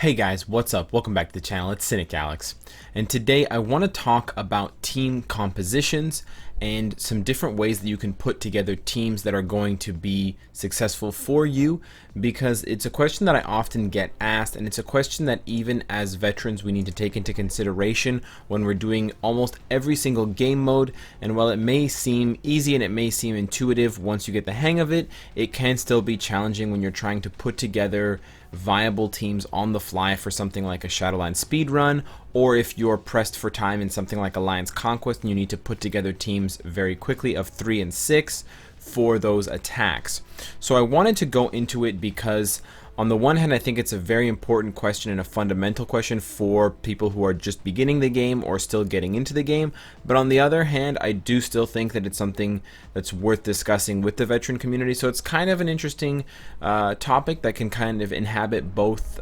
Hey guys, what's up? Welcome back to the channel. It's Cynicalex. And today I want to talk about team compositions and some different ways that you can put together teams that are going to be successful for you, because it's a question that I often get asked, and it's a question that even as veterans we need to take into consideration when we're doing almost every single game mode. And while it may seem easy and it may seem intuitive once you get the hang of it, it can still be challenging when you're trying to put together viable teams on the fly for something like a Shadowland speedrun, or if you're pressed for time in something like Alliance Conquest and you need to put together teams very quickly of 3 and 6 for those attacks. So I wanted to go into it because on the one hand I think it's a very important question and a fundamental question for people who are just beginning the game or still getting into the game, but on the other hand I do still think that it's something that's worth discussing with the veteran community. So it's kind of an interesting topic that can kind of inhabit both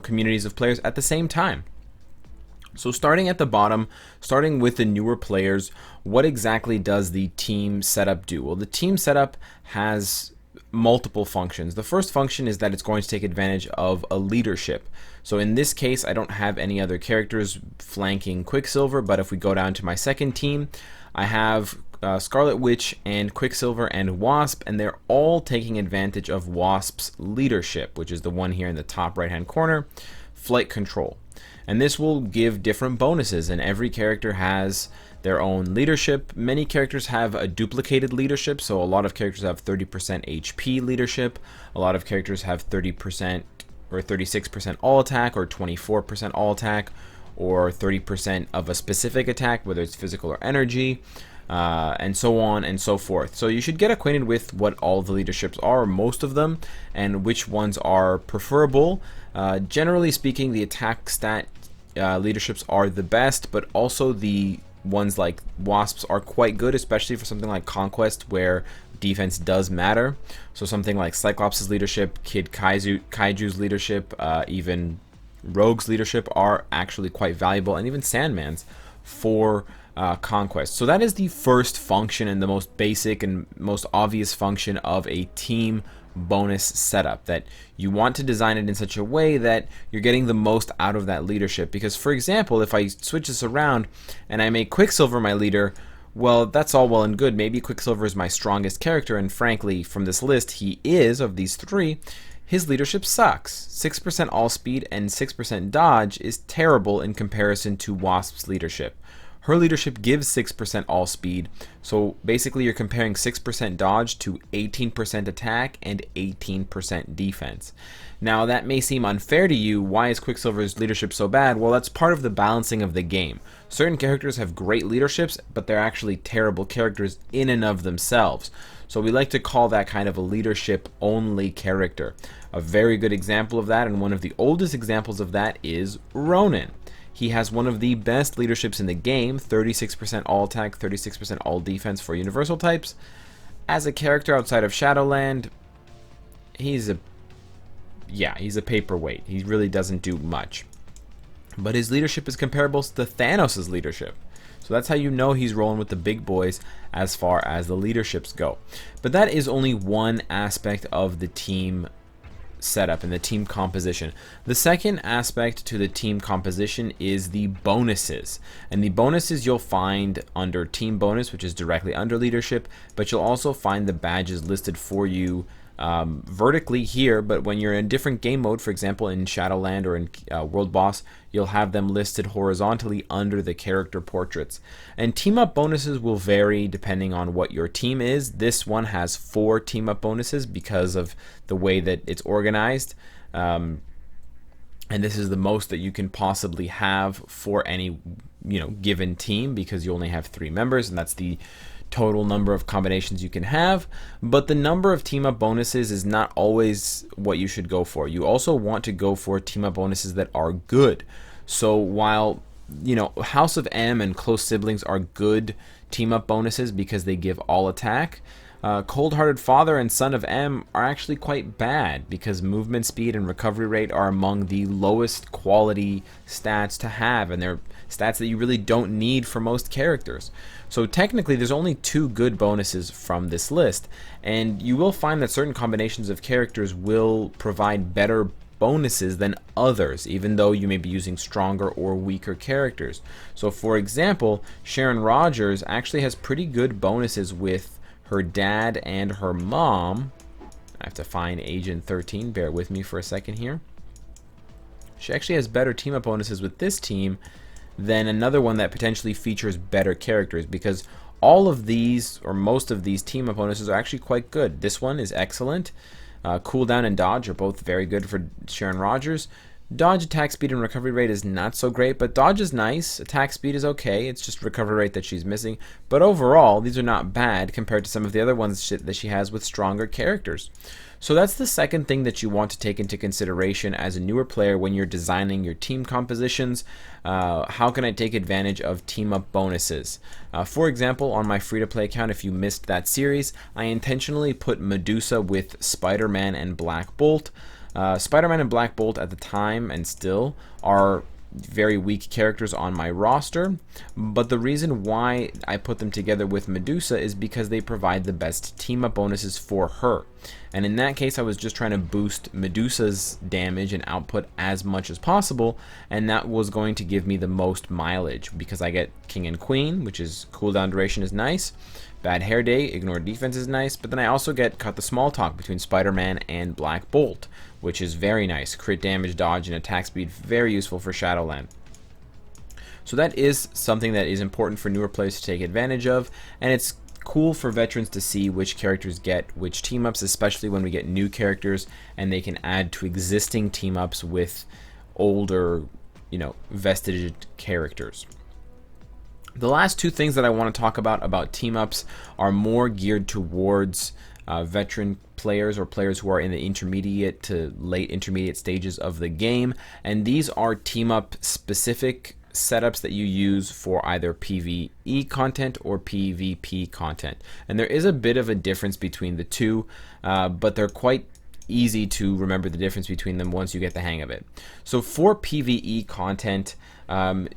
communities of players at the same time. So starting at the bottom, starting with the newer players, what exactly does the team setup do? Well, the team setup has multiple functions. The first function is that it's going to take advantage of a leadership. So in this case, I don't have any other characters flanking Quicksilver, but if we go down to my second team, I have Scarlet Witch and Quicksilver and Wasp, and they're all taking advantage of Wasp's leadership, which is the one here in the top right hand corner, flight control. And this will give different bonuses, and every character has their own leadership. Many characters have a duplicated leadership, so a lot of characters have 30% HP leadership, a lot of characters have 30% or 36% all attack, or 24% all attack, or 30% of a specific attack, whether it's physical or energy, and so on and so forth. So you should get acquainted with what all the leaderships are, most of them, and which ones are preferable. Generally speaking, the attack stat leaderships are the best, but also the ones like Wasps are quite good, especially for something like Conquest where defense does matter. So something like Cyclops' leadership, Kid Kaiju's leadership, even Rogue's leadership are actually quite valuable, and even Sandman's for Conquest. So that is the first function and the most basic and most obvious function of a team bonus setup, that you want to design it in such a way that you're getting the most out of that leadership. Because for example, if I switch this around and I make Quicksilver my leader, well, that's all well and good. Maybe Quicksilver is my strongest character, and frankly from this list he is, of these three. His leadership sucks. 6% all speed and 6% dodge is terrible in comparison to Wasp's leadership. Her leadership gives 6% all speed, so basically you're comparing 6% dodge to 18% attack and 18% defense. Now that may seem unfair to you. Why is Quicksilver's leadership so bad? Well, that's part of the balancing of the game. Certain characters have great leaderships, but they're actually terrible characters in and of themselves. So we like to call that kind of a leadership only character. A very good example of that, and one of the oldest examples of that, is Ronin. He has one of the best leaderships in the game, 36% all attack, 36% all defense for universal types. As a character outside of Shadowland, he's a paperweight. He really doesn't do much. But his leadership is comparable to Thanos' leadership. So that's how you know he's rolling with the big boys as far as the leaderships go. But that is only one aspect of the team setup and the team composition. The second aspect to the team composition is the bonuses, and the bonuses you'll find under team bonus, which is directly under leadership, but you'll also find the badges listed for you vertically here. But when you're in different game mode, for example in Shadowland or in World Boss, you'll have them listed horizontally under the character portraits. And team up bonuses will vary depending on what your team is. This one has 4 team up bonuses because of the way that it's organized, and this is the most that you can possibly have for any given team, because you only have 3 members, and that's the total number of combinations you can have. But the number of team up bonuses is not always what you should go for. You also want to go for team up bonuses that are good. So while House of M and Close Siblings are good team up bonuses because they give all attack, Cold-Hearted Father and Son of M are actually quite bad because movement speed and recovery rate are among the lowest quality stats to have, and they're stats that you really don't need for most characters. So technically there's only 2 good bonuses from this list, and you will find that certain combinations of characters will provide better bonuses than others, even though you may be using stronger or weaker characters. So for example, Sharon Rogers actually has pretty good bonuses with her dad and her mom. I have to find Agent 13, bear with me for a second here. She actually has better team up bonuses with this team than another one that potentially features better characters, because all of these, or most of these team up bonuses are actually quite good. This one is excellent. Cooldown and dodge are both very good for Sharon Rogers. Dodge, attack speed, and recovery rate is not so great, but dodge is nice. Attack speed is okay. It's just recovery rate that she's missing. But overall, these are not bad compared to some of the other ones that she has with stronger characters. So that's the second thing that you want to take into consideration as a newer player when you're designing your team compositions. How can I take advantage of team up bonuses? For example, on my free-to-play account, if you missed that series, I intentionally put Medusa with Spider-Man and Black Bolt. Spider-Man and Black Bolt at the time, and still, are very weak characters on my roster, but the reason why I put them together with Medusa is because they provide the best team up bonuses for her. And in that case, I was just trying to boost Medusa's damage and output as much as possible, and that was going to give me the most mileage because I get King and Queen, which is cooldown duration is nice. Bad Hair Day, ignore defense is nice, but then I also get Cut the Small Talk between Spider-Man and Black Bolt, which is very nice. Crit damage, dodge, and attack speed, very useful for Shadowland. So that is something that is important for newer players to take advantage of, and it's cool for veterans to see which characters get which team-ups, especially when we get new characters and they can add to existing team-ups with older, vested characters. The last two things that I want to talk about team-ups are more geared towards veteran players or players who are in the intermediate to late intermediate stages of the game, and these are team-up specific setups that you use for either PvE content or PvP content. And there is a bit of a difference between the two, but they're quite easy to remember the difference between them once you get the hang of it. So for PvE content,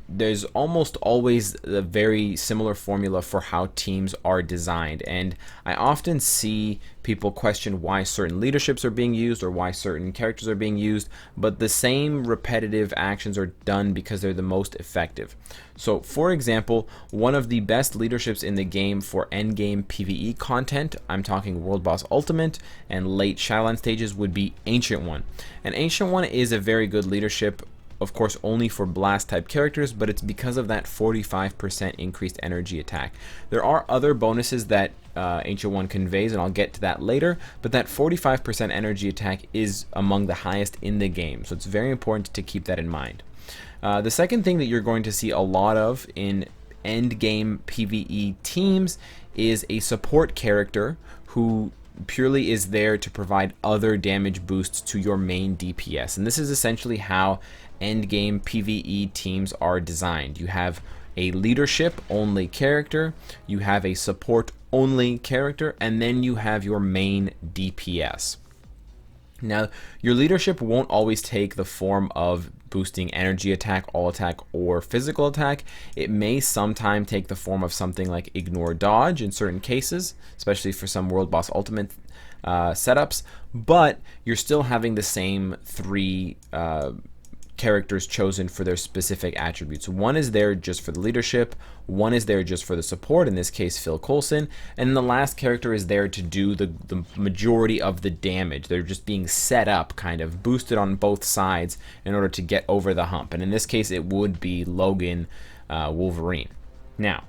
there's almost always a very similar formula for how teams are designed, and I often see people question why certain leaderships are being used or why certain characters are being used, but the same repetitive actions are done because they're the most effective. So for example, one of the best leaderships in the game for endgame PvE content, I'm talking World Boss Ultimate and late Shadowland stages, would be Ancient One. And Ancient One is a very good leadership, of course only for blast type characters, but it's because of that 45% increased energy attack. There are other bonuses that Ancient One conveys, and I'll get to that later, but that 45% energy attack is among the highest in the game, so it's very important to keep that in mind. The second thing that you're going to see a lot of in end game PvE teams is a support character who purely is there to provide other damage boosts to your main DPS, and this is essentially how endgame PvE teams are designed. You have a leadership only character, you have a support only character, and then you have your main DPS. Now, your leadership won't always take the form of boosting energy attack, all attack, or physical attack. It may sometime take the form of something like ignore dodge in certain cases, especially for some World Boss Ultimate setups, but you're still having the same three characters chosen for their specific attributes. One is there just for the leadership, one is there just for the support, in this case Phil Coulson, and the last character is there to do the majority of the damage. They're just being set up, kind of boosted on both sides in order to get over the hump, and in this case it would be Logan Wolverine. Now,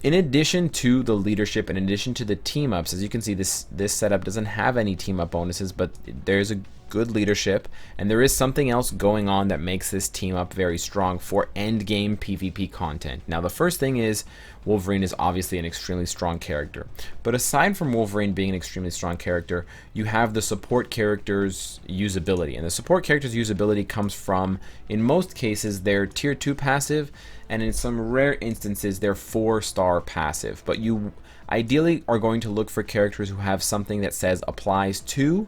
in addition to the leadership, in addition to the team ups, as you can see, this setup doesn't have any team up bonuses, but there's a good leadership, and there is something else going on that makes this team up very strong for end game PvP content. Now, the first thing is Wolverine is obviously an extremely strong character, but aside from Wolverine being an extremely strong character, you have the support character's usability, and the support character's usability comes from, in most cases, their tier 2 passive, and in some rare instances their 4-star passive. But you ideally are going to look for characters who have something that says applies to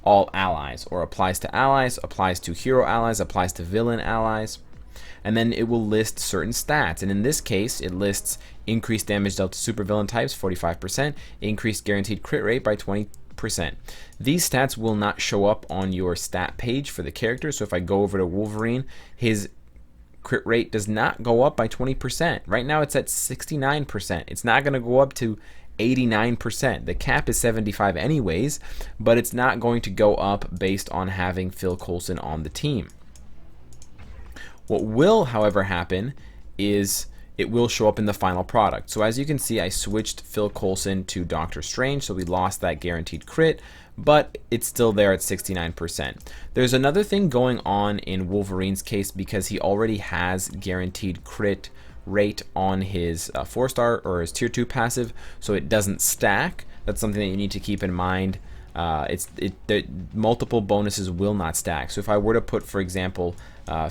all allies, or applies to allies, applies to hero allies, applies to villain allies, and then it will list certain stats, and in this case it lists increased damage dealt to supervillain types 45%, increased guaranteed crit rate by 20%, 20%. These stats will not show up on your stat page for the character. So if I go over to Wolverine, his crit rate does not go up by 20%. Right now it's at 69%. It's not going to go up to 89%. The cap is 75 anyways, but it's not going to go up based on having Phil Coulson on the team. What will, however, happen is it will show up in the final product. So as you can see, I switched Phil Coulson to Doctor Strange, so we lost that guaranteed crit, but it's still there at 69%. There's another thing going on in Wolverine's case because he already has guaranteed crit rate on his 4-star or his tier 2 passive, so it doesn't stack. That's something that you need to keep in mind. The multiple bonuses will not stack. So if I were to put, for example,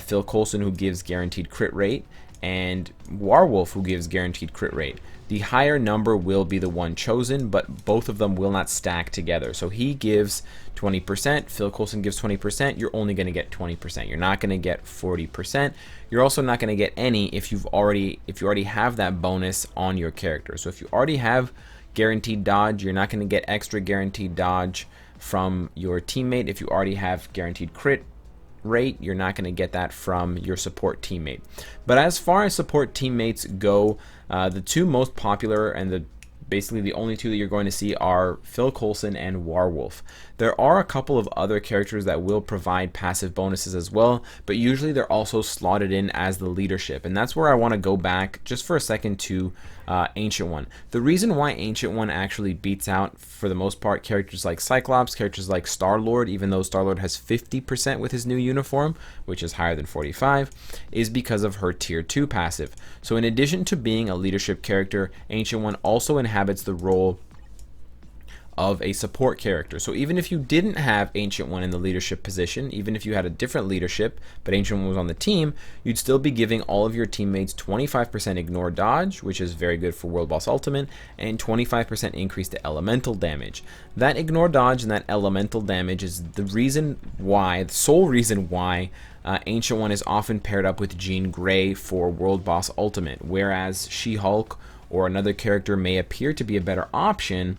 Phil Coulson, who gives guaranteed crit rate, and Warwolf, who gives guaranteed crit rate, the higher number will be the one chosen, but both of them will not stack together. So he gives 20%, Phil Coulson gives 20%, you're only going to get 20%. You're not going to get 40%. You're also not going to get any if you already have that bonus on your character. So if you already have guaranteed dodge, you're not going to get extra guaranteed dodge from your teammate. If you already have guaranteed crit rate, you're not going to get that from your support teammate. But as far as support teammates go, the two most popular and basically the only two that you're going to see are Phil Coulson and Warwolf. There are a couple of other characters that will provide passive bonuses as well, but usually they're also slotted in as the leadership, and that's where I want to go back just for a second to Ancient One. The reason why Ancient One actually beats out, for the most part, characters like Cyclops, characters like Star-Lord, even though Star-Lord has 50% with his new uniform, which is higher than 45, is because of her tier 2 passive. So in addition to being a leadership character, Ancient One also inhabits the role of a support character. So even if you didn't have Ancient One in the leadership position, even if you had a different leadership but Ancient One was on the team, you'd still be giving all of your teammates 25% ignore dodge, which is very good for World Boss Ultimate, and 25% increase to elemental damage. That ignore dodge and that elemental damage is the sole reason why Ancient One is often paired up with Jean Grey for World Boss Ultimate, whereas She-Hulk or another character may appear to be a better option.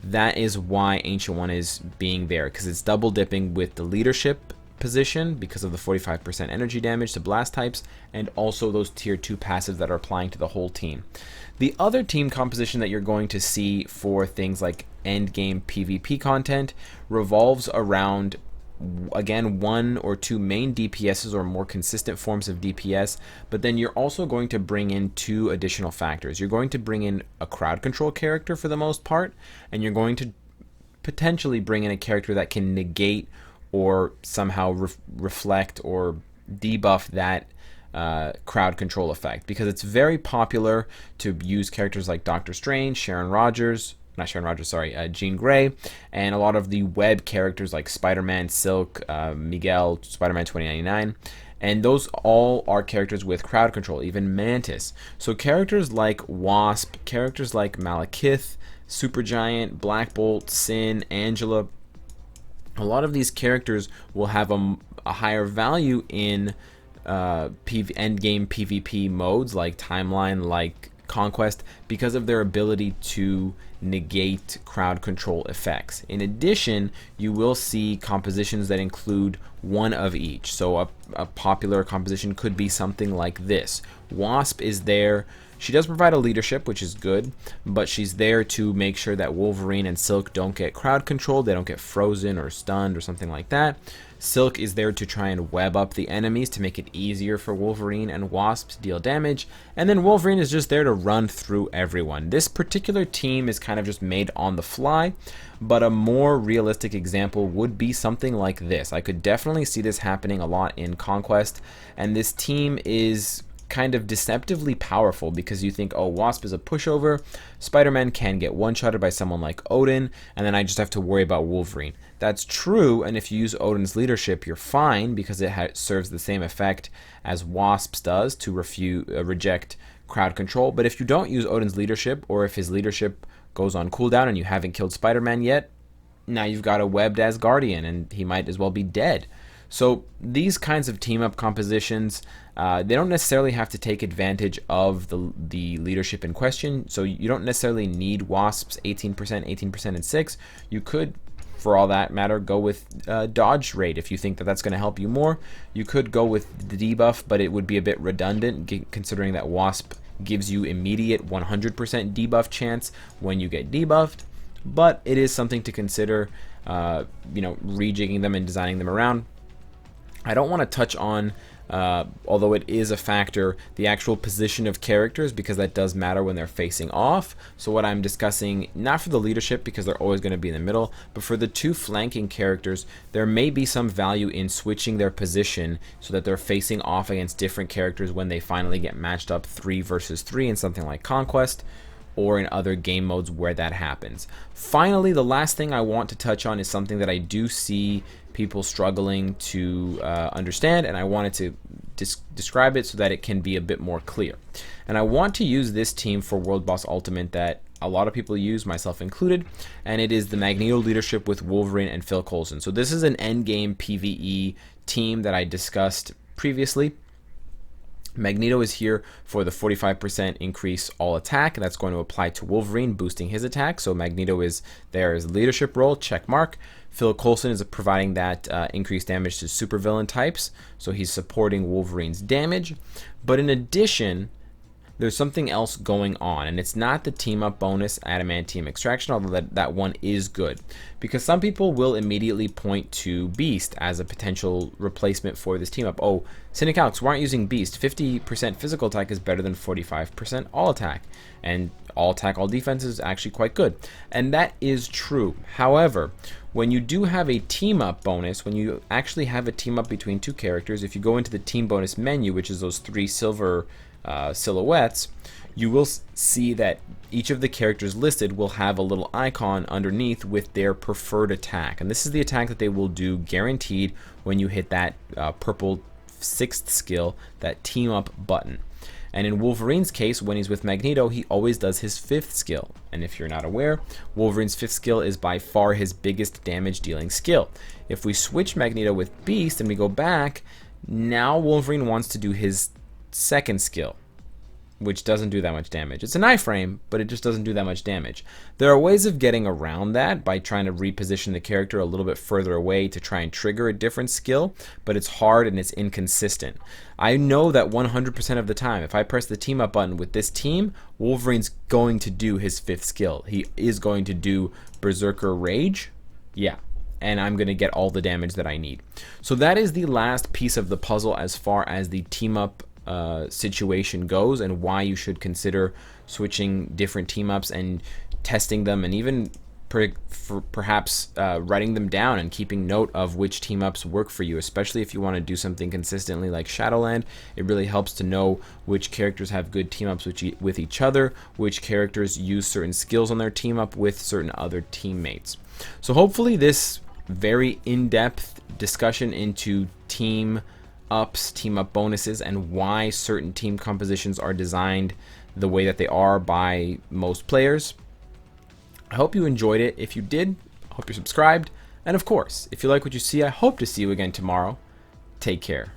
That is why Ancient One is being there, because it's double dipping with the leadership position because of the 45% energy damage to blast types, and also those tier 2 passives that are applying to the whole team. The other team composition that you're going to see for things like endgame PvP content revolves around, again, 1 or 2 main DPSs or more consistent forms of DPS, but then you're also going to bring in 2 additional factors. You're going to bring in a crowd control character for the most part, and you're going to potentially bring in a character that can negate or somehow reflect or debuff that crowd control effect, because it's very popular to use characters like Doctor Strange, Jean Grey, and a lot of the web characters like Spider-Man, Silk, Miguel, Spider-Man 2099, and those all are characters with crowd control, even Mantis. So characters like Wasp, characters like Malekith, Supergiant, Black Bolt, Sin, Angela, a lot of these characters will have a higher value in endgame PvP modes like Timeline, like Conquest, because of their ability to negate crowd control effects. In addition, you will see compositions that include one of each. So a popular composition could be something like this. Wasp is there. She does provide a leadership, which is good, but she's there to make sure that Wolverine and Silk don't get crowd control, they don't get frozen or stunned or something like that. Silk is there to try and web up the enemies to make it easier for Wolverine and Wasp to deal damage, and then Wolverine is just there to run through everyone. This particular team is kind of just made on the fly, but a more realistic example would be something like this. I could definitely see this happening a lot in Conquest, and this team is kind of deceptively powerful because you think, oh, Wasp is a pushover, Spider-Man can get one-shotted by someone like Odin, and then I just have to worry about Wolverine. That's true, and if you use Odin's leadership, you're fine because it serves the same effect as Wasp's does to reject crowd control. But if you don't use Odin's leadership, or if his leadership goes on cooldown and you haven't killed Spider-Man yet, now you've got a webbed Asgardian, and he might as well be dead. So these kinds of team up compositions, they don't necessarily have to take advantage of the leadership in question. So you don't necessarily need Wasp's 18%, 18%, and 6. You could, for all that matter, go with dodge rate if you think that that's going to help you more. You could go with the debuff, but it would be a bit redundant considering that Wasp gives you immediate 100% debuff chance when you get debuffed. But it is something to consider, rejigging them and designing them around. I don't want to touch on, although it is a factor, the actual position of characters, because that does matter when they're facing off. So what I'm discussing, not for the leadership because they're always going to be in the middle, but for the two flanking characters, there may be some value in switching their position so that they're facing off against different characters when they finally get matched up 3 versus 3 in something like Conquest, or in other game modes where that happens. Finally, the last thing I want to touch on is something that I do see people struggling to understand, and I wanted to describe it so that it can be a bit more clear. And I want to use this team for World Boss Ultimate that a lot of people use, myself included, and it is the Magneto leadership with Wolverine and Phil Coulson. So this is an endgame PvE team that I discussed previously. Magneto is here for the 45% increase all attack, and that's going to apply to Wolverine, boosting his attack. So Magneto is there as leadership role, check mark. Phil Coulson is providing that increased damage to supervillain types, so he's supporting Wolverine's damage. But in addition, there's something else going on, and it's not the team up bonus adamantium extraction, although that one is good, because some people will immediately point to Beast as a potential replacement for this team up. Oh, Cynicalex, why aren't you using Beast? 50% physical attack is better than 45% all attack, and all attack, all defense is actually quite good, and that is true. However, when you do have a team up bonus, when you actually have a team up between two characters, if you go into the team bonus menu, which is those 3 silver silhouettes, you will see that each of the characters listed will have a little icon underneath with their preferred attack, and this is the attack that they will do guaranteed when you hit that purple 6th skill, that team up button. And in Wolverine's case, when he's with Magneto, he always does his 5th skill. And if you're not aware, Wolverine's 5th skill is by far his biggest damage dealing skill. If we switch Magneto with Beast and we go back, now Wolverine wants to do his 2nd skill, which doesn't do that much damage. It's an iframe, but it just doesn't do that much damage. There are ways of getting around that by trying to reposition the character a little bit further away to try and trigger a different skill, but it's hard and it's inconsistent. I know that 100% of the time, if I press the team up button with this team, Wolverine's going to do his 5th skill. He is going to do Berserker Rage. Yeah. And I'm going to get all the damage that I need. So that is the last piece of the puzzle as far as the team up situation goes, and why you should consider switching different team ups and testing them, and even perhaps writing them down and keeping note of which team ups work for you, especially if you want to do something consistently like Shadowland. It really helps to know which characters have good team ups with each other, which characters use certain skills on their team up with certain other teammates. So hopefully this very in-depth discussion into team ups, team up bonuses, and why certain team compositions are designed the way that they are by most players. I hope you enjoyed it. If you did, I hope you're subscribed. And of course, if you like what you see, I hope to see you again tomorrow. Take care.